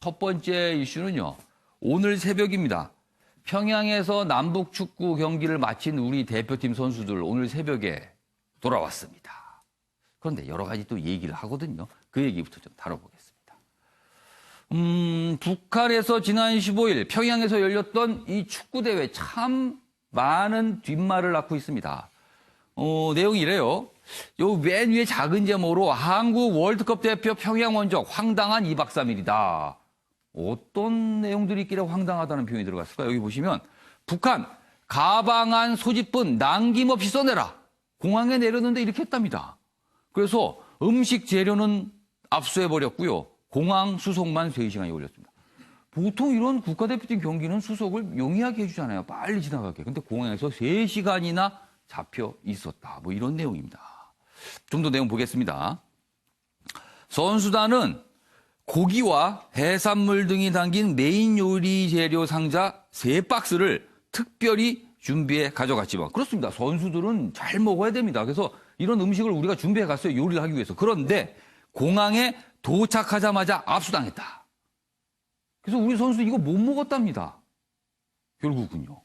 첫 번째 이슈는요. 오늘 새벽입니다. 평양에서 남북 축구 경기를 마친 우리 대표팀 선수들 오늘 새벽에 돌아왔습니다. 그런데 여러 가지 또 얘기를 하거든요. 그 얘기부터 좀 다뤄보겠습니다. 북한에서 지난 15일 평양에서 열렸던 이 축구대회 참 많은 뒷말을 낳고 있습니다. 내용이 이래요. 요 맨 위에 작은 제목으로 한국 월드컵 대표 평양 원정 황당한 2박 3일이다. 어떤 내용들이 있길래 황당하다는 표현이 들어갔을까? 여기 보시면 북한 가방 안 소지품 남김없이 써내라. 공항에 내렸는데 이렇게 했답니다. 그래서 음식 재료는 압수해버렸고요. 공항 수속만 3시간이 걸렸습니다. 보통 이런 국가대표팀 경기는 수속을 용이하게 해주잖아요. 빨리 지나가게. 근데 공항에서 3시간이나 잡혀 있었다. 뭐 이런 내용입니다. 좀 더 내용 보겠습니다. 선수단은 고기와 해산물 등이 담긴 메인 요리 재료 상자 3박스를 특별히 준비해 가져갔지만 그렇습니다. 선수들은 잘 먹어야 됩니다. 그래서 이런 음식을 우리가 준비해 갔어요. 요리를 하기 위해서. 그런데 공항에 도착하자마자 압수당했다. 그래서 우리 선수 이거 못 먹었답니다. 결국은요.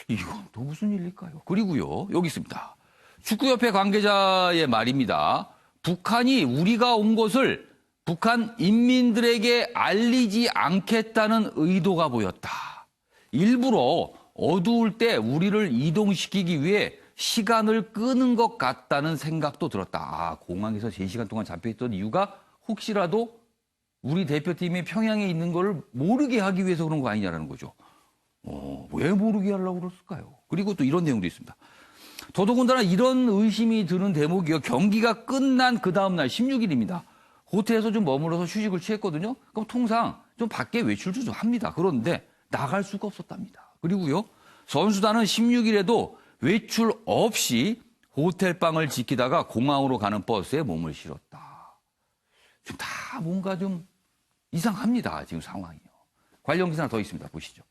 이건 또 무슨 일일까요? 그리고요. 여기 있습니다. 축구협회 관계자의 말입니다. 북한이 우리가 온 것을 북한 인민들에게 알리지 않겠다는 의도가 보였다. 일부러 어두울 때 우리를 이동시키기 위해 시간을 끄는 것 같다는 생각도 들었다. 아, 공항에서 3시간 동안 잡혀있던 이유가 혹시라도 우리 대표팀이 평양에 있는 걸 모르게 하기 위해서 그런 거 아니냐라는 거죠. 왜 모르게 하려고 그랬을까요? 그리고 또 이런 내용도 있습니다. 더더군다나 이런 의심이 드는 대목이요. 경기가 끝난 그 다음날 16일입니다. 호텔에서 좀 머물러서 휴식을 취했거든요. 그럼 통상 좀 밖에 외출도 좀 합니다. 그런데 나갈 수가 없었답니다. 그리고요. 선수단은 16일에도 외출 없이 호텔방을 지키다가 공항으로 가는 버스에 몸을 실었다. 지금 다 뭔가 좀 이상합니다. 지금 상황이요. 관련 기사가 더 있습니다. 보시죠.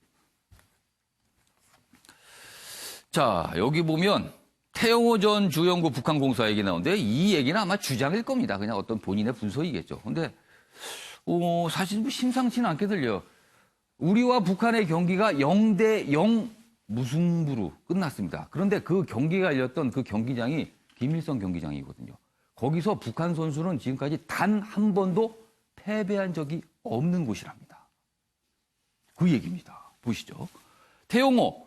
자, 여기 보면 태영호 전 주연구 북한공사 얘기 나오는데 이 얘기는 아마 주장일 겁니다. 그냥 어떤 본인의 분석이겠죠. 근데 사실 뭐 심상치는 않게 들려요. 우리와 북한의 경기가 0대0 무승부로 끝났습니다. 그런데 그 경기가 열렸던 그 경기장이 김일성 경기장이거든요. 거기서 북한 선수는 지금까지 단 한 번도 패배한 적이 없는 곳이랍니다. 그 얘기입니다. 보시죠. 태용호,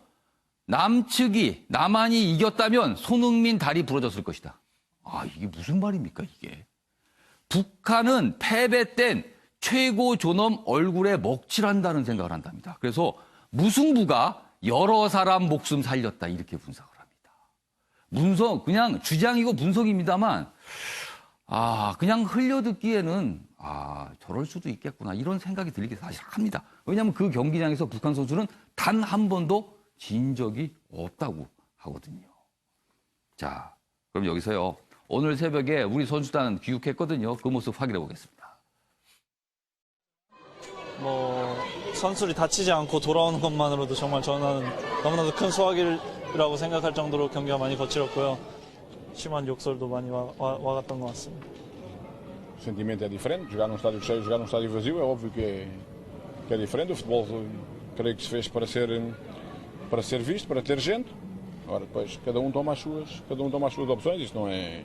남측이 남한이 이겼다면 손흥민 다리 부러졌을 것이다. 아, 이게 무슨 말입니까, 이게. 북한은 패배 땐 최고 존엄 얼굴에 먹칠한다는 생각을 한답니다. 그래서 무승부가 여러 사람 목숨 살렸다 이렇게 분석을 합니다. 분석 그냥 주장이고 분석입니다만 그냥 흘려듣기에는 저럴 수도 있겠구나 이런 생각이 들기 사실 합니다. 왜냐하면 그 경기장에서 북한 선수는 단 한 번도 진 적이 없다고 하거든요. 자, 그럼 여기서요. 오늘 새벽에 우리 선수단 귀국했거든요. 그 모습 확인해 보겠습니다. 선수들이 다치지 않고 돌아오는 것만으로도 정말 저는 너무나도 큰 수확이라고 생각할 정도로 경기가 많이 거칠었고요. 심한 욕설도 많이 와갔던 것 같습니다. O sentimento é diferente. Jogar num estádio cheio, jogar num estádio vazio é óbvio que é diferente. O futebol creio que se fez para ser visto, para ter gente. Agora depois cada um toma as suas opções. Isto não é.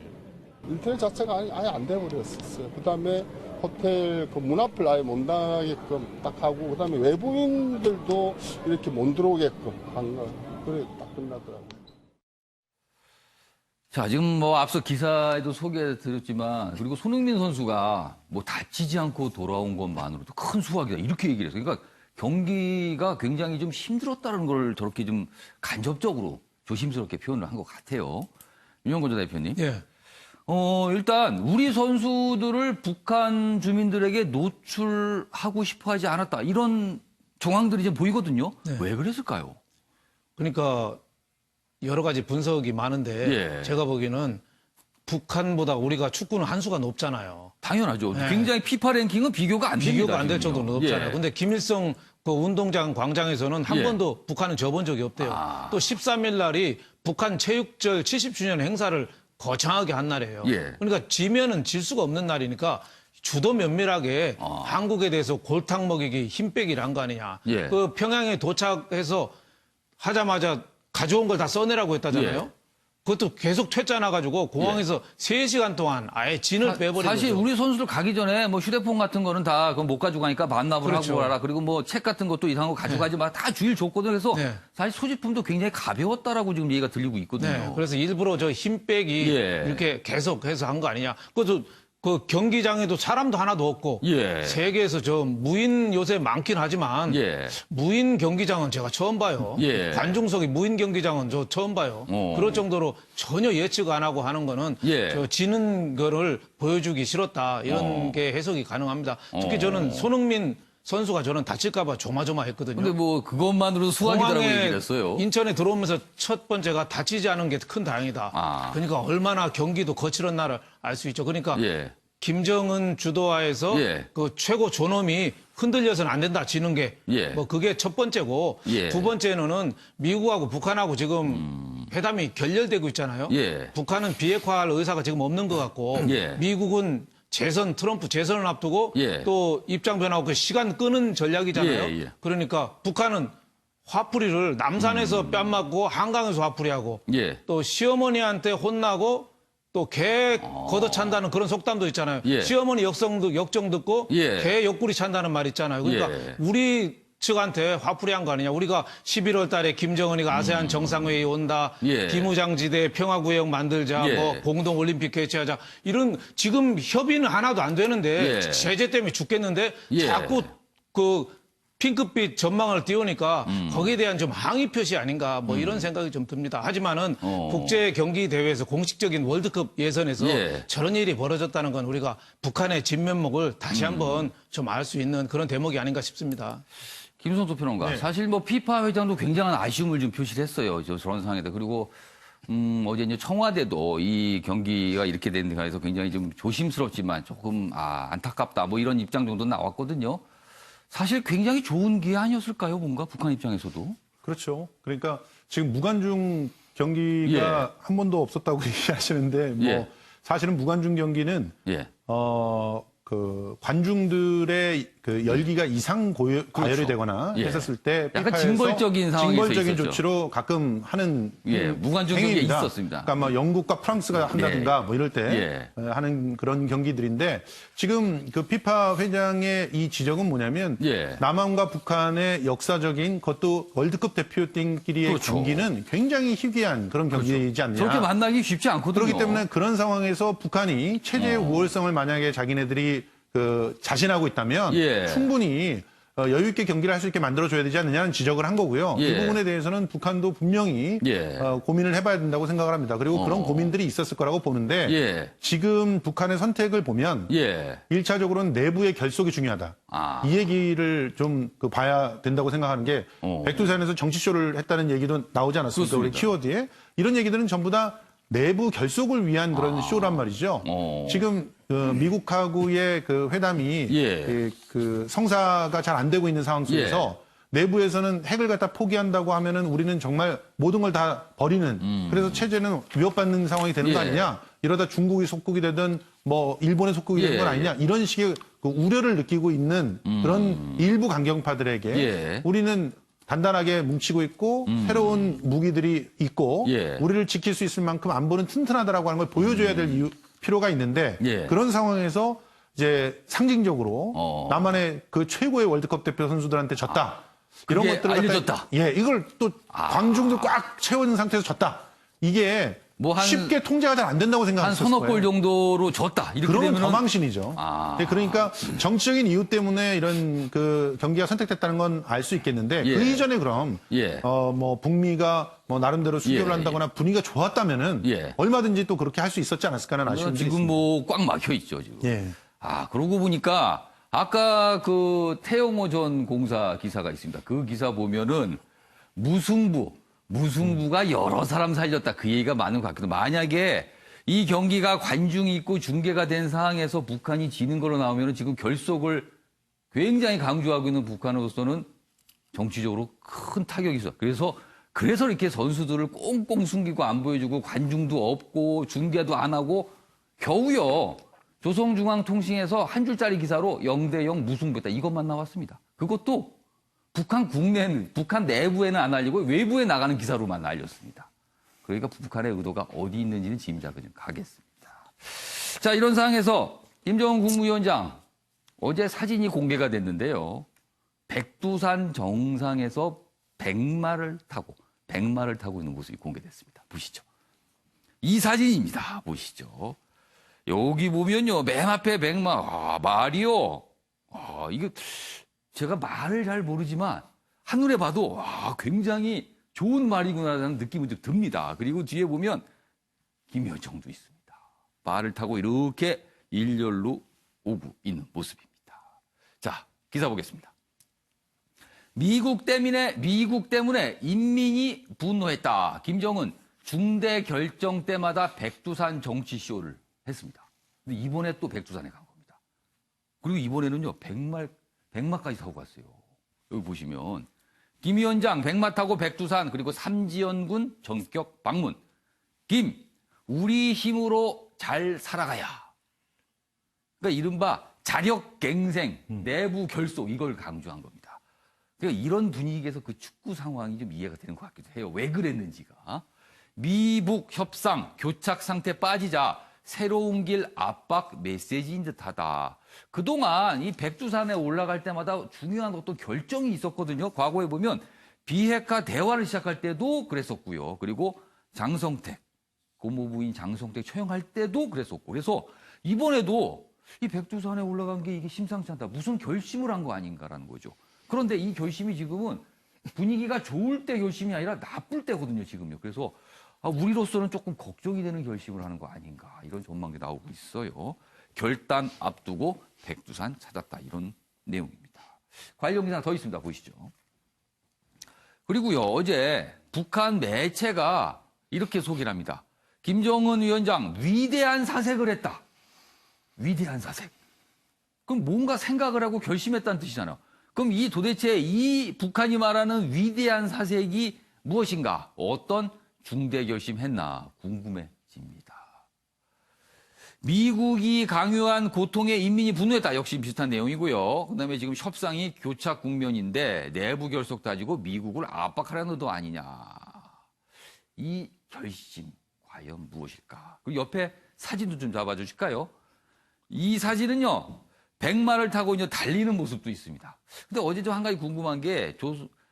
인터넷 자체가 아예 안 돼버렸었어요. 그다음에 호텔 그 문 앞을 아예 못 나가게끔 딱 하고 그다음에 외부인들도 이렇게 못 들어오게끔 한 거. 그래 딱 끝나더라고요. 자, 지금 앞서 기사에도 소개드렸지만 그리고 손흥민 선수가 다치지 않고 돌아온 것만으로도 큰 수확이다 이렇게 얘기를 했어요. 그러니까 경기가 굉장히 좀 힘들었다는 걸 저렇게 좀 간접적으로 조심스럽게 표현을 한 것 같아요. 윤영권 전 대표님. 예. 일단 우리 선수들을 북한 주민들에게 노출하고 싶어 하지 않았다. 이런 정황들이 좀 보이거든요. 네. 왜 그랬을까요? 그러니까 여러 가지 분석이 많은데 예. 제가 보기에는 북한보다 우리가 축구는 한 수가 높잖아요. 당연하죠. 네. 굉장히 피파 랭킹은 비교가 안 됩니다. 비교가 안 될 지금요. 정도로 높잖아요. 예. 근데 김일성 그 운동장 광장에서는 한 예. 번도 북한은 져본 적이 없대요. 또 13일 날이 북한 체육절 70주년 행사를 거창하게 한 날이에요. 예. 그러니까 지면은 질 수가 없는 날이니까 주도 면밀하게 한국에 대해서 골탕 먹이기 힘 빼기를 한 거 아니냐. 예. 그 평양에 도착해서 하자마자 가져온 걸 다 써내라고 했다잖아요. 예. 그것도 계속 퇴짜나가지고 공항에서 3시간 동안 아예 진을 빼버린 사실 거죠. 우리 선수들 가기 전에 뭐 휴대폰 같은 거는 다 그건 못 가지고 가니까 반납을 그렇죠. 하고 가라. 그리고 뭐 책 같은 것도 이상한 거 가져가지 마. 다 주의를 줬거든요. 그래서 네. 사실 소지품도 굉장히 가벼웠다라고 지금 얘기가 들리고 있거든요. 네, 그래서 일부러 저 힘 빼기 예. 이렇게 계속해서 한 거 아니냐. 그것도 그 경기장에도 사람도 하나도 없고 예. 세계에서 저 무인 요새 많긴 하지만 예. 무인 경기장은 제가 처음 봐요. 예. 관중석이 무인 경기장은 저 처음 봐요. 그럴 정도로 전혀 예측 안 하고 하는 거는 예. 저 지는 거를 보여주기 싫었다 이런 게 해석이 가능합니다. 특히 저는 손흥민 선수가 저는 다칠까봐 조마조마했거든요. 근데 뭐 그것만으로도 수학이다라고 공항에 얘기를 했어요. 인천에 들어오면서 첫 번째가 다치지 않은 게 큰 다행이다. 아. 그러니까 얼마나 경기도 거칠은 나를 알 수 있죠. 그러니까 예. 김정은 주도하에서 예. 그 최고 존엄이 흔들려서는 안 된다. 지는 게. 예. 뭐 그게 첫 번째고 예. 두 번째는 미국하고 북한하고 지금 회담이 결렬되고 있잖아요. 예. 북한은 비핵화할 의사가 지금 없는 것 같고 예. 미국은 트럼프 재선을 앞두고 예. 또 입장 변하고 그 시간 끄는 전략이잖아요. 예, 예. 그러니까 북한은 화풀이를 남산에서 뺨 맞고 한강에서 화풀이하고 예. 또 시어머니한테 혼나고 또 개 걷어찬다는 그런 속담도 있잖아요. 예. 시어머니 역정 듣고 예. 개 옆구리 찬다는 말 있잖아요. 그러니까 예. 우리 측한테 화풀이한 거 아니냐. 우리가 11월 달에 김정은이가 아세안 정상회의 온다. 예. 비무장지대 평화구역 만들자. 예. 뭐 공동올림픽 개최하자. 이런 지금 협의는 하나도 안 되는데 예. 제재 때문에 죽겠는데 예. 자꾸 그 핑크빛 전망을 띄우니까 거기에 대한 좀 항의 표시 아닌가 뭐 이런 생각이 좀 듭니다. 하지만은 국제 경기 대회에서 공식적인 월드컵 예선에서 예. 저런 일이 벌어졌다는 건 우리가 북한의 진면목을 다시 한번 좀 알 수 있는 그런 대목이 아닌가 싶습니다. 김성수 평론가. 네. 사실 뭐 피파 회장도 굉장한 아쉬움을 좀 표시를 했어요. 저런 상황에다. 그리고 어제 이제 청와대도 이 경기가 이렇게 된 데 관해서 굉장히 좀 조심스럽지만 조금 안타깝다 뭐 이런 입장 정도 나왔거든요. 사실 굉장히 좋은 기회 아니었을까요? 뭔가 북한 입장에서도. 그렇죠. 그러니까 지금 무관중 경기가 예. 한 번도 없었다고 얘기하시는데 뭐 예. 사실은 무관중 경기는 예. 그 관중들의 그 열기가 이상 과열이 그렇죠. 되거나 예. 했었을 때 약간 피파에서 징벌적인 상황에서 징벌적인 있었죠. 조치로 가끔 하는 예, 무관중 경기가 행위입니다. 있었습니다. 그러니까 뭐 영국과 프랑스가 한다든가 뭐 이럴 때 하는 그런 경기들인데 지금 그 피파 회장의 이 지적은 뭐냐면 예. 남한과 북한의 역사적인 그것도 월드컵 대표팀끼리의 그렇죠. 경기는 굉장히 희귀한 그런 경기이지 않느냐. 저렇게 만나기 쉽지 않거든요. 그렇기 때문에 그런 상황에서 북한이 체제의 우월성을 만약에 자기네들이 그 자신하고 있다면 예. 충분히 여유 있게 경기를 할 수 있게 만들어줘야 되지 않느냐는 지적을 한 거고요. 예. 이 부분에 대해서는 북한도 분명히 예. 고민을 해봐야 된다고 생각을 합니다. 그리고 그런 고민들이 있었을 거라고 보는데 예. 지금 북한의 선택을 보면 예. 1차적으로는 내부의 결속이 중요하다. 이 얘기를 좀 봐야 된다고 생각하는 게 백두산에서 정치쇼를 했다는 얘기도 나오지 않았습니까? 우리 키워드에. 이런 얘기들은 전부 다 내부 결속을 위한 그런 쇼란 말이죠. 지금 미국하고의 그 회담이 예. 그 성사가 잘 안 되고 있는 상황 속에서 내부에서는 핵을 갖다 포기한다고 하면은 우리는 정말 모든 걸 다 버리는 그래서 체제는 위협받는 상황이 되는 거 예. 아니냐. 이러다 중국이 속국이 되든 뭐 일본의 속국이 되는 건 예. 아니냐. 이런 식의 그 우려를 느끼고 있는 그런 일부 강경파들에게 예. 우리는 단단하게 뭉치고 있고 새로운 무기들이 있고 예. 우리를 지킬 수 있을 만큼 안보는 튼튼하다라고 하는 걸 보여줘야 될 필요가 있는데 예. 그런 상황에서 이제 상징적으로 남한의 그 최고의 월드컵 대표 선수들한테 졌다. 이런 그게 것들을 알려졌다. 예, 이걸 또 광중들 꽉 채워진 상태에서 졌다. 이게 뭐 한- 쉽게 통제가 잘 안 된다고 한 생각했을 서너 거예요. 골 정도로 졌다. 이렇게 그러면 되면은 더 망신이죠. 예, 그러니까 정치적인 이유 때문에 이런 그 경기가 선택됐다는 건 알 수 있겠는데 예. 그 이전에 그럼 예. 뭐 북미가 뭐 나름대로 수교를 예, 한다거나 분위기가 좋았다면은 예. 얼마든지 또 그렇게 할 수 있었지 않았을까라는 아쉬움이 지금 있습니다. 뭐 꽉 막혀 있죠, 지금. 예. 그러고 보니까 아까 그 태영호 전 공사 기사가 있습니다. 그 기사 보면은 무승부가 여러 사람 살렸다. 그 얘기가 많은 것 같기도. 만약에 이 경기가 관중이 있고 중계가 된 상황에서 북한이 지는 걸로 나오면은 지금 결속을 굉장히 강조하고 있는 북한으로서는 정치적으로 큰 타격이 있어. 그래서 이렇게 선수들을 꽁꽁 숨기고 안 보여주고 관중도 없고 중계도 안 하고 겨우요. 조선중앙통신에서 한 줄짜리 기사로 0대0 무승부했다. 이것만 나왔습니다. 그것도 북한 북한 내부에는 안 알리고 외부에 나가는 기사로만 알렸습니다. 그러니까 북한의 의도가 어디 있는지는 짐작을 좀 가겠습니다. 자, 이런 상황에서 김정은 국무위원장 어제 사진이 공개가 됐는데요. 백두산 정상에서 백마를 타고 있는 모습이 공개됐습니다. 보시죠. 이 사진입니다. 보시죠. 여기 보면요. 맨 앞에 백마. 말이요. 이거 제가 말을 잘 모르지만 한눈에 봐도 굉장히 좋은 말이구나라는 느낌이 좀 듭니다. 그리고 뒤에 보면 김여정도 있습니다. 말을 타고 이렇게 일렬로 오고 있는 모습입니다. 자, 기사 보겠습니다. 미국 때문에 인민이 분노했다. 김정은 중대 결정 때마다 백두산 정치쇼를 했습니다. 근데 이번에 또 백두산에 간 겁니다. 그리고 이번에는요, 백마까지 타고 갔어요. 여기 보시면 김 위원장 백마 타고 백두산 그리고 삼지연군 전격 방문. 김, 우리 힘으로 잘 살아가야. 그러니까 이른바 자력갱생, 내부 결속 이걸 강조한 겁니다. 그러니까 이런 분위기에서 그 축구 상황이 좀 이해가 되는 것 같기도 해요. 왜 그랬는지가. 미북 협상, 교착 상태 빠지자 새로운 길 압박 메시지인 듯하다. 그동안 이 백두산에 올라갈 때마다 중요한 어떤 결정이 있었거든요. 과거에 보면 비핵화 대화를 시작할 때도 그랬었고요. 그리고 장성택, 고모부인 장성택 처형할 때도 그랬었고. 그래서 이번에도 이 백두산에 올라간 게 이게 심상치 않다. 무슨 결심을 한 거 아닌가라는 거죠. 그런데 이 결심이 지금은 분위기가 좋을 때 결심이 아니라 나쁠 때거든요, 지금요. 그래서 우리로서는 조금 걱정이 되는 결심을 하는 거 아닌가. 이런 전망이 나오고 있어요. 결단 앞두고 백두산 찾았다. 이런 내용입니다. 관련 기사 더 있습니다. 보시죠. 그리고요, 어제 북한 매체가 이렇게 소개를 합니다. 김정은 위원장 위대한 사색을 했다. 위대한 사색. 그럼 뭔가 생각을 하고 결심했다는 뜻이잖아요. 그럼 도대체 이 북한이 말하는 위대한 사색이 무엇인가? 어떤 중대 결심했나 궁금해집니다. 미국이 강요한 고통에 인민이 분노했다. 역시 비슷한 내용이고요. 그다음에 지금 협상이 교착 국면인데 내부 결속 따지고 미국을 압박하려는 의도 아니냐. 이 결심 과연 무엇일까? 그리고 옆에 사진도 좀 잡아주실까요? 이 사진은요. 백마를 타고 이제 달리는 모습도 있습니다. 근데 어제 좀 한 가지 궁금한 게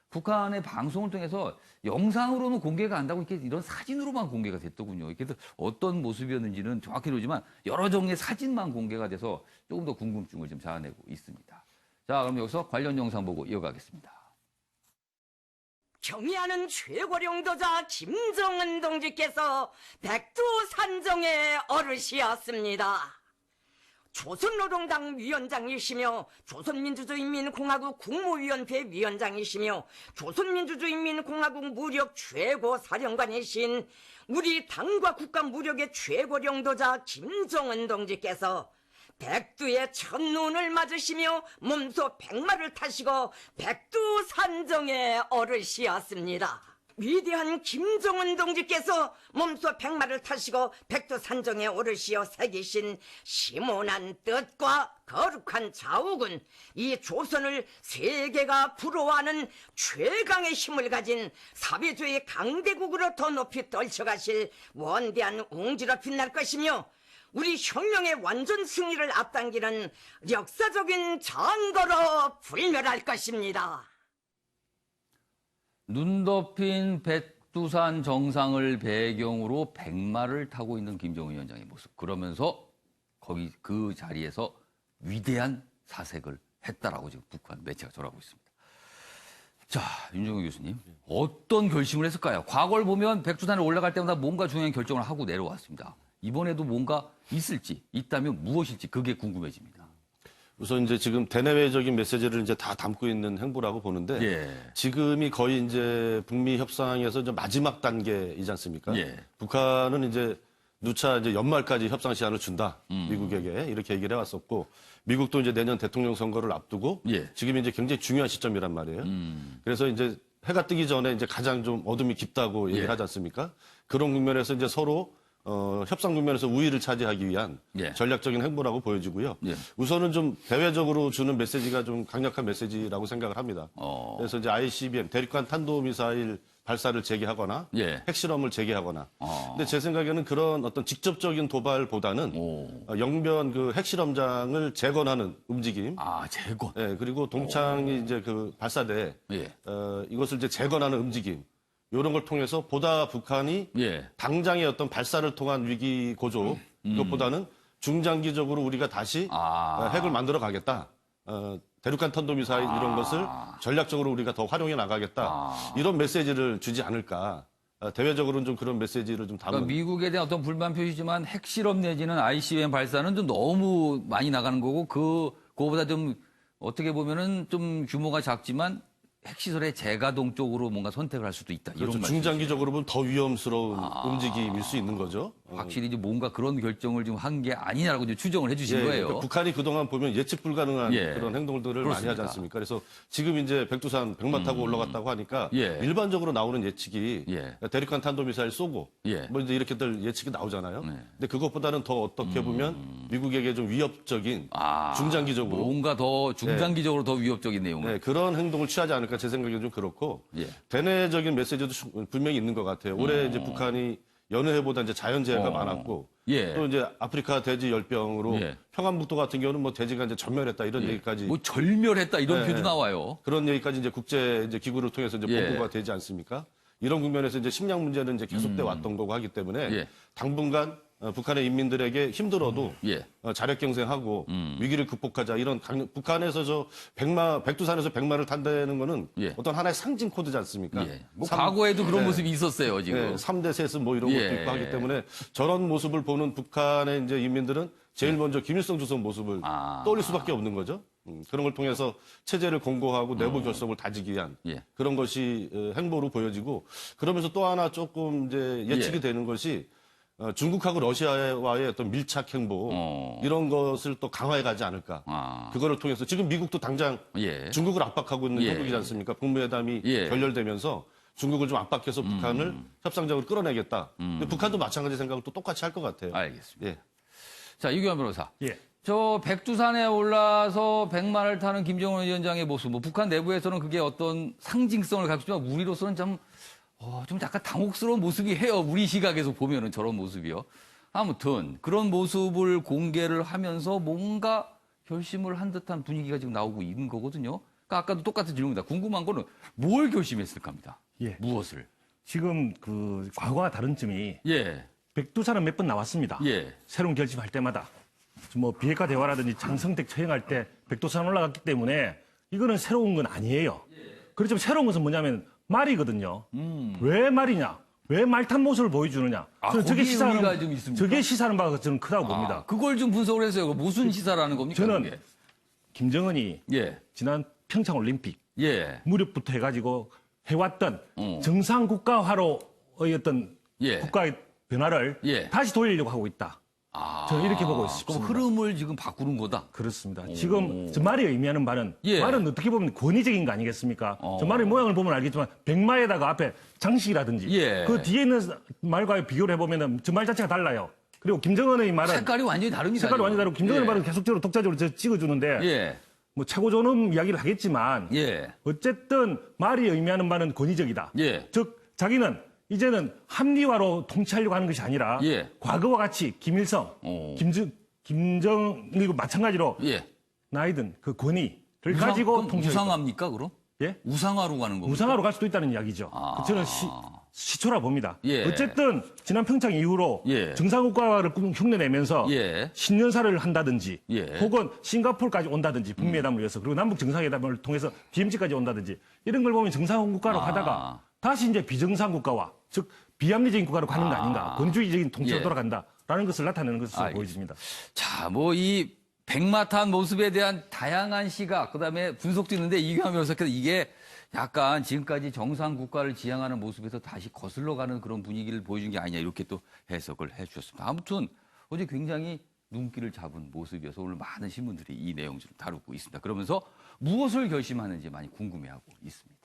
북한의 방송을 통해서 영상으로는 공개가 안 되고 이렇게 이런 사진으로만 공개가 됐더군요. 이렇게 어떤 모습이었는지는 정확히 모르지만 여러 종류의 사진만 공개가 돼서 조금 더 궁금증을 좀 자아내고 있습니다. 자, 그럼 여기서 관련 영상 보고 이어가겠습니다. 경의하는 최고령도자 김정은 동지께서 백두산정의 어르시였습니다. 조선노동당 위원장이시며 조선민주주의인민공화국 국무위원회 위원장이시며 조선민주주의인민공화국 무력 최고사령관이신 우리 당과 국가 무력의 최고령도자 김정은 동지께서 백두의 첫눈을 맞으시며 몸소 백마를 타시고 백두산정의 어르시였습니다. 위대한 김정은 동지께서 몸소 백마를 타시고 백두산정에 오르시어 새기신 심오한 뜻과 거룩한 자우군, 이 조선을 세계가 부러워하는 최강의 힘을 가진 사회주의 강대국으로 더 높이 떨쳐가실 원대한 웅지로 빛날 것이며 우리 혁명의 완전 승리를 앞당기는 역사적인 장거로 불멸할 것입니다. 눈 덮인 백두산 정상을 배경으로 백마를 타고 있는 김정은 위원장의 모습. 그러면서 거기 그 자리에서 위대한 사색을 했다라고 지금 북한 매체가 전하고 있습니다. 자, 윤정우 교수님, 어떤 결심을 했을까요? 과거를 보면 백두산에 올라갈 때마다 뭔가 중요한 결정을 하고 내려왔습니다. 이번에도 뭔가 있을지, 있다면 무엇일지 그게 궁금해집니다. 우선 이제 지금 대내외적인 메시지를 이제 다 담고 있는 행보라고 보는데 예. 지금이 거의 이제 북미 협상에서 이제 마지막 단계이지 않습니까? 예. 북한은 이제 누차 이제 연말까지 협상 시한을 준다. 미국에게 이렇게 얘기를 해왔었고 미국도 이제 내년 대통령 선거를 앞두고 예. 지금 이제 굉장히 중요한 시점이란 말이에요. 그래서 이제 해가 뜨기 전에 이제 가장 좀 어둠이 깊다고 얘기를 하지 않습니까? 그런 국면에서 이제 서로 협상 국면에서 우위를 차지하기 위한 예. 전략적인 행보라고 보여지고요. 예. 우선은 좀 대외적으로 주는 메시지가 좀 강력한 메시지라고 생각을 합니다. 그래서 이제 ICBM 대륙간 탄도미사일 발사를 재개하거나 예. 핵실험을 재개하거나. 근데 제 생각에는 그런 어떤 직접적인 도발보다는 영변 그 핵실험장을 재건하는 움직임. 아, 재건. 예, 그리고 동창이 이제 그 발사대 예. 이것을 이제 재건하는 움직임. 이런 걸 통해서 보다 북한이 예. 당장의 어떤 발사를 통한 위기 고조 이것보다는 중장기적으로 우리가 다시 핵을 만들어 가겠다. 대륙간 탄도미사일 이런 것을 전략적으로 우리가 더 활용해 나가겠다. 이런 메시지를 주지 않을까. 대외적으로는 좀 그런 메시지를 좀 담은. 그러니까 미국에 대한 어떤 불만 표시지만 핵실험 내지는 ICBM 발사는 좀 너무 많이 나가는 거고 그거보다 좀 어떻게 보면은 좀 규모가 작지만 핵시설의 재가동 쪽으로 뭔가 선택을 할 수도 있다. 이런 그렇죠. 말씀이시죠. 중장기적으로 보면 더 위험스러운 움직임일 수 있는 거죠. 확실히 이제 뭔가 그런 결정을 지금 한 게 아니냐라고 이제 추정을 해주신 예, 거예요. 그러니까 북한이 그동안 보면 예측 불가능한 예. 그런 행동들을 많이 하지 그렇습니다. 않습니까? 그래서 지금 이제 백두산 백마 타고 올라갔다고 하니까 예. 일반적으로 나오는 예측이 예. 대륙간 탄도미사일 쏘고 예. 뭐 이제 이렇게들 예측이 나오잖아요. 네. 근데 그것보다는 더 어떻게 보면 미국에게 좀 위협적인 중장기적으로 뭔가 더 중장기적으로 더 위협적인 내용을. 네, 그런 행동을 취하지 않을까 제 생각에는 좀 그렇고 예. 대내적인 메시지도 분명히 있는 것 같아요. 올해 이제 북한이 여느 해보다 이제 자연재해가 많았고 예. 또 이제 아프리카 돼지 열병으로 예. 평안북도 같은 경우는 뭐 돼지가 이제 전멸했다 이런 얘기까지 뭐 절멸했다 이런 네, 표도 네. 나와요. 그런 얘기까지 이제 국제 이제 기구를 통해서 이제 예. 보고가 되지 않습니까? 이런 국면에서 이제 식량 문제는 이제 계속돼 왔던 거고 하기 때문에 예. 당분간 북한의 인민들에게 힘들어도 예. 자력 경생하고 위기를 극복하자 이런 북한에서 저 백두산에서 백마를 탄다는 거는 예. 어떤 하나의 상징 코드지 않습니까? 예. 뭐 과거에도 그런 네. 모습이 있었어요, 지금. 네, 3대 세습 뭐 이런 예. 것도 있고 하기 때문에 저런 모습을 보는 북한의 이제 인민들은 제일 먼저 김일성 주석 모습을 떠올릴 수밖에 없는 거죠. 그런 걸 통해서 체제를 공고하고 내부 결속을 다지기 위한 예. 그런 것이 행보로 보여지고 그러면서 또 하나 조금 이제 예측이 예. 되는 것이 중국하고 러시아와의 어떤 밀착 행보 이런 것을 또 강화해 가지 않을까. 그거를 통해서 지금 미국도 당장 예. 중국을 압박하고 있는 예. 형국이지 않습니까? 북미회담이 예. 결렬되면서 중국을 좀 압박해서 북한을 협상적으로 끌어내겠다. 근데 북한도 마찬가지 생각을 또 똑같이 할 것 같아요. 알겠습니다. 예. 자, 유교환 변호사. 예. 저 백두산에 올라서 백마를 타는 김정은 위원장의 모습, 뭐 북한 내부에서는 그게 어떤 상징성을 갖고 있지만 우리로서는 좀 약간 당혹스러운 모습이 해요. 우리 시각에서 보면은 저런 모습이요. 아무튼 그런 모습을 공개를 하면서 뭔가 결심을 한 듯한 분위기가 지금 나오고 있는 거거든요. 그러니까 아까도 똑같은 질문입니다. 궁금한 거는 뭘 결심했을까 합니다. 예. 무엇을? 지금 그 과거와 다른 점이 예. 백두산은 몇 번 나왔습니다. 예. 새로운 결심할 때마다 뭐 비핵화 대화라든지 장성택 처형할 때 백두산 올라갔기 때문에 이거는 새로운 건 아니에요. 그렇지만 새로운 것은 뭐냐면 말이거든요. 왜 말이냐? 왜 말탄 모습을 보여주느냐? 저는 거기에 의미가 좀 있습니까? 저게 시사하는 바가 저는 크다고 봅니다. 그걸 좀 분석을 해서요. 무슨 시사라는 겁니까? 저는 그게? 김정은이 예. 지난 평창 올림픽 예. 무렵부터 해가지고 해왔던 정상 국가화로의 어떤 예. 국가의 변화를 예. 다시 돌리려고 하고 있다. 저는 이렇게 보고 있습니다. 그럼 흐름을 지금 바꾸는 거다. 그렇습니다. 지금 저 말이 의미하는 바는 예. 말은 어떻게 보면 권위적인 거 아니겠습니까? 저 말의 모양을 보면 알겠지만 백마에다가 앞에 장식이라든지 예. 그 뒤에 있는 말과 비교를 해보면 저 말 자체가 달라요. 그리고 김정은의 말은 색깔이 완전히 다릅니다. 색깔이 완전히 다르고 김정은의 예. 말은 계속적으로 독자적으로 찍어주는데 예. 뭐 최고 존엄 이야기를 하겠지만 예. 어쨌든 말이 의미하는 바는 권위적이다. 예. 즉 자기는 이제는 합리화로 통치하려고 하는 것이 아니라 예. 과거와 같이 김일성, 김정일과 마찬가지로 예. 나이든 그 권위를 가지고 그럼 통치하겠다. 우상합니까, 그럼? 예? 우상화로 가는 겁니까? 우상화로 갈 수도 있다는 이야기죠. 저는 시초라 봅니다. 예. 어쨌든 지난 평창 이후로 예. 정상국가를 흉내내면서 예. 신년사를 한다든지 예. 혹은 싱가포르까지 온다든지 북미회담을 위해서 그리고 남북 정상회담을 통해서 DMZ까지 온다든지 이런 걸 보면 정상국가로 가다가 다시 이제 비정상국가와 즉 비합리적인 국가로 가는 거 아닌가 권위주의적인 통치로 예. 돌아간다라는 것을 나타내는 것으로 알겠습니다. 보여집니다. 자, 뭐 이 백마탄 모습에 대한 다양한 시각, 그다음에 분석도 있는데 이규환 변호사께서 이게 약간 지금까지 정상 국가를 지향하는 모습에서 다시 거슬러 가는 그런 분위기를 보여준 게 아니냐 이렇게 또 해석을 해 주셨습니다. 아무튼 어제 굉장히 눈길을 잡은 모습이어서 오늘 많은 신문들이 이 내용 좀 다루고 있습니다. 그러면서 무엇을 결심하는지 많이 궁금해하고 있습니다.